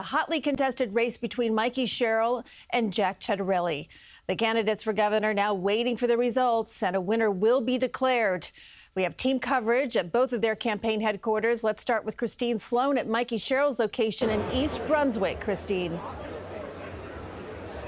A hotly contested race between Mikie Sherrill and Ciattarelli. The candidates for governor now waiting for the results, and a winner will be declared. We have team coverage at both of their campaign headquarters. Let's start with Christine Sloan at Mikie Sherrill's location in East Brunswick. Christine.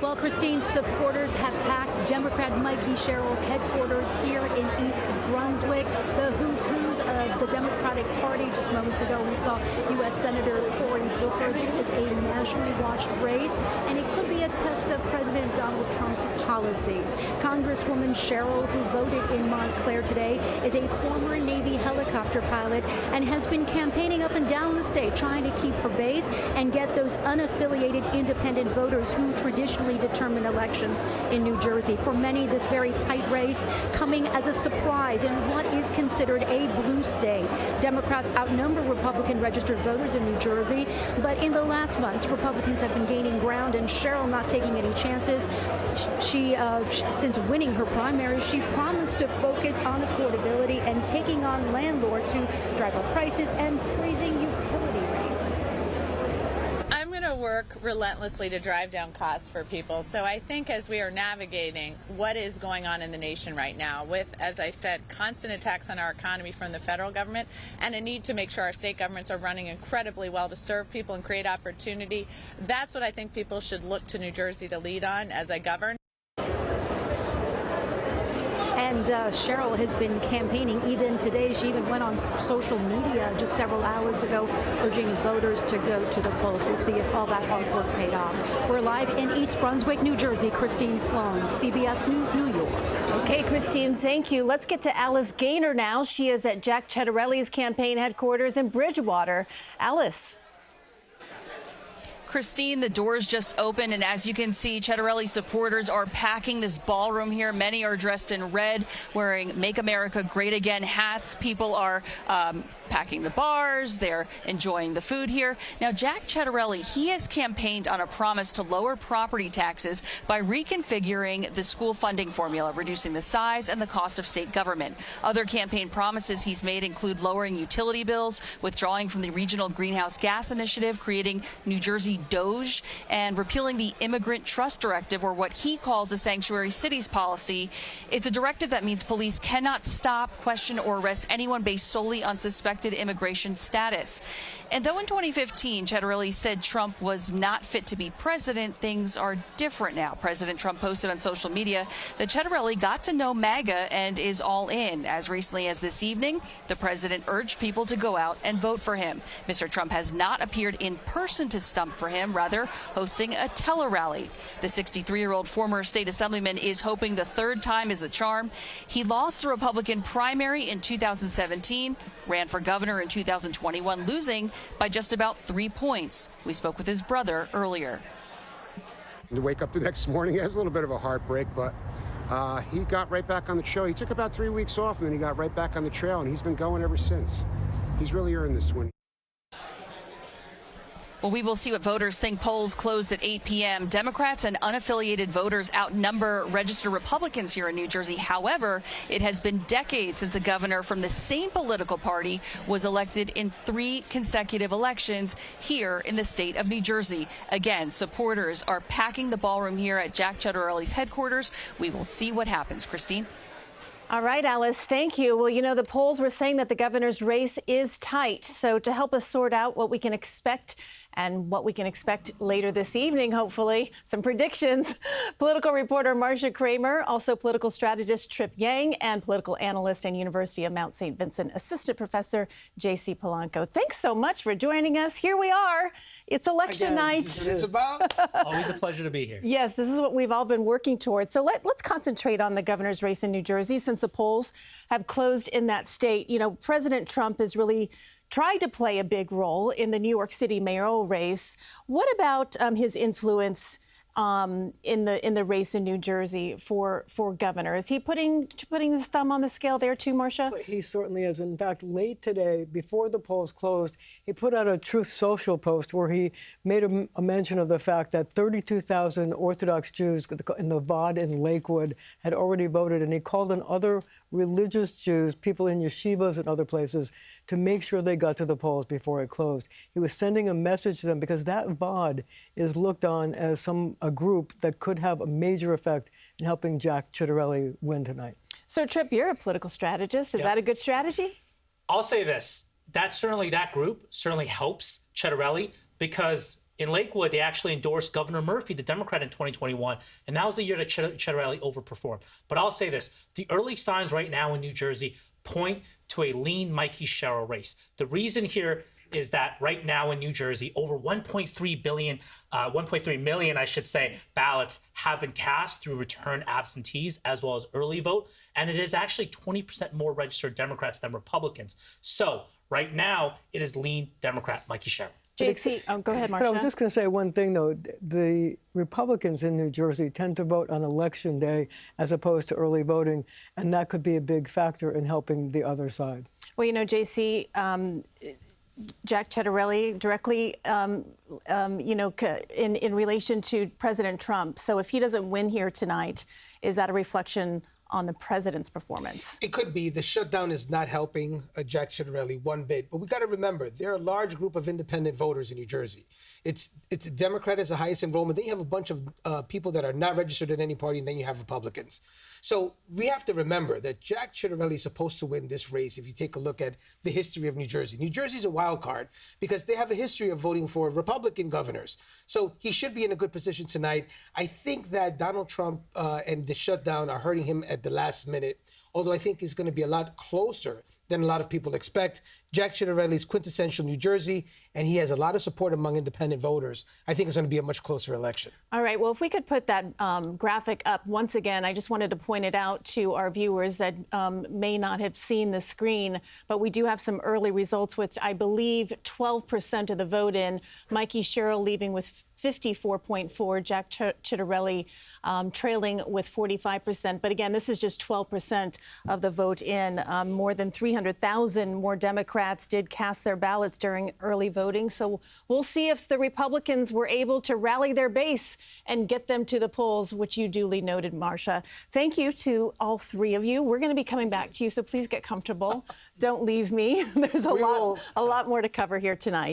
Well, Christine, supporters have packed Democrat Mikie Sherrill's headquarters here in East Brunswick. The who's of the Democratic Party. Just moments ago, we saw U.S. Senator Cory Booker. This is a nationally watched race, and it could be a test of President Donald Trump's policies. Congresswoman Sherrill, who voted in Montclair today, is a former Navy helicopter pilot and has been campaigning up and down the state, trying to keep her base and get those unaffiliated independent voters who traditionally determine elections in New Jersey. For many, this very tight race coming as a surprise in what is considered a blue state. Democrats outnumber Republican registered voters in New Jersey, but in the last months, Republicans have been gaining ground, and Sherrill not taking any chances. Since winning her primary, she promised to focus on affordability and taking on landlords who drive up prices and freezing utility rates. I'm going to work relentlessly to drive down costs for people. So I think as we are navigating what is going on in the nation right now with, as I said, constant attacks on our economy from the federal government and a need to make sure our state governments are running incredibly well to serve people and create opportunity, that's what I think people should look to New Jersey to lead on as I govern. And Sherrill has been campaigning even today. She even went on social media just several hours ago, urging voters to go to the polls. We'll see if all that hard work paid off. We're live in East Brunswick, New Jersey. Christine Sloan, CBS News, New York. Okay, Christine, thank you. Let's get to Alice Gaynor now. She is at Ciattarelli's campaign headquarters in Bridgewater. Alice. Christine, the doors just opened, and as you can see, Ciattarelli supporters are packing this ballroom here. Many are dressed in red, wearing Make America Great Again hats. People are packing the bars. They're enjoying the food here. Now, Ciattarelli, he has campaigned on a promise to lower property taxes by reconfiguring the school funding formula, reducing the size and the cost of state government. Other campaign promises he's made include lowering utility bills, withdrawing from the Regional Greenhouse Gas Initiative, creating New Jersey DOGE, and repealing the Immigrant Trust Directive, or what he calls a sanctuary cities policy. It's a directive that means police cannot stop, question, or arrest anyone based solely on suspected immigration status. And though in 2015, Ciattarelli said Trump was not fit to be president, things are different now. President Trump posted on social media that Ciattarelli got to know MAGA and is all in. As recently as this evening, the president urged people to go out and vote for him. Mr. Trump has not appeared in person to stump for him, rather hosting a tele-rally. The 63-year-old former state assemblyman is hoping the third time is the charm. He lost the Republican primary in 2017, ran for governor in 2021, losing by just about 3 points. We spoke with his brother earlier. To wake up the next morning, it was a little bit of a heartbreak, but he got right back on the trail. He took about 3 weeks off, and then he got right back on the trail, and he's been going ever since. He's really earned this win. Well, we will see what voters think. Polls closed at 8 p.m. Democrats and unaffiliated voters outnumber registered Republicans here in New Jersey. However, it has been decades since a governor from the same political party was elected in 3 consecutive elections here in the state of New Jersey. Again, supporters are packing the ballroom here at Ciattarelli's headquarters. We will see what happens. Christine? All right, Alice, thank you. Well, you know, the polls were saying that the governor's race is tight. So to help us sort out what we can expect and what we can expect later this evening, hopefully, some predictions. Political reporter Marcia Kramer, also political strategist Trip Yang, and political analyst and University of Mount St. Vincent assistant professor J.C. Polanco. Thanks so much for joining us. Here we are. It's election night. It's about. Always a pleasure to be here. Yes, this is what we've all been working towards. So let's concentrate on the governor's race in New Jersey, since the polls have closed in that state. You know, President Trump has really tried to play a big role in the New York City mayoral race. What about his influence in the race in New Jersey for governor? Is he putting his thumb on the scale there too, Marcia? He certainly is. In fact, late today, before the polls closed, he put out a Truth Social post where he made a mention of the fact that 32,000 Orthodox Jews in the Vod in Lakewood had already voted, and he called on other religious Jews, people in yeshivas and other places, to make sure they got to the polls before it closed. He was sending a message to them because that VOD is looked on as a group that could have a major effect in helping Jack Ciattarelli win tonight. So, Tripp, you're a political strategist. Is that a good strategy? I'll say this. That group certainly helps Ciattarelli because in Lakewood, they actually endorsed Governor Murphy, the Democrat, in 2021, and that was the year that Ciattarelli overperformed. But I'll say this. The early signs right now in New Jersey point to a lean Mikie Sherrill race. The reason here is that right now in New Jersey, over 1.3 million, I should say, ballots have been cast through return absentees as well as early vote. And it is actually 20% more registered Democrats than Republicans. So right now, it is lean Democrat Mikie Sherrill. JC, go ahead, Marcia. But I was just going to say one thing, though. The Republicans in New Jersey tend to vote on Election Day as opposed to early voting, and that could be a big factor in helping the other side. Well, you know, JC, Jack Ciattarelli directly, in relation to President Trump. So if he doesn't win here tonight, is that a reflection on the president's performance? It could be. The shutdown is not helping Jack Ciattarelli one bit. But we got to remember, there are a large group of independent voters in New Jersey. It's Democrat is the highest enrollment. Then you have a bunch of people that are not registered in any party, and then you have Republicans. So we have to remember that Jack Ciattarelli is supposed to win this race if you take a look at the history of New Jersey. New Jersey is a wild card because they have a history of voting for Republican governors. So he should be in a good position tonight. I think that Donald Trump and the shutdown are hurting him at the last minute, although I think he's going to be a lot closer than a lot of people expect. Jack Ciattarelli is quintessential New Jersey, and he has a lot of support among independent voters. I think it's going to be a much closer election. All right. Well, if we could put that graphic up once again, I just wanted to point it out to our viewers that may not have seen the screen, but we do have some early results with, I believe, 12% of the vote in. Mikie Sherrill leaving with 54.4%, Jack Ciattarelli trailing with 45%. But again, this is just 12% of the vote in. More than 300,000 more Democrats did cast their ballots during early voting. So we'll see if the Republicans were able to rally their base and get them to the polls, which you duly noted, Marcia. Thank you to all three of you. We're going to be coming back to you, so please get comfortable. Don't leave me. There's a lot more to cover here tonight.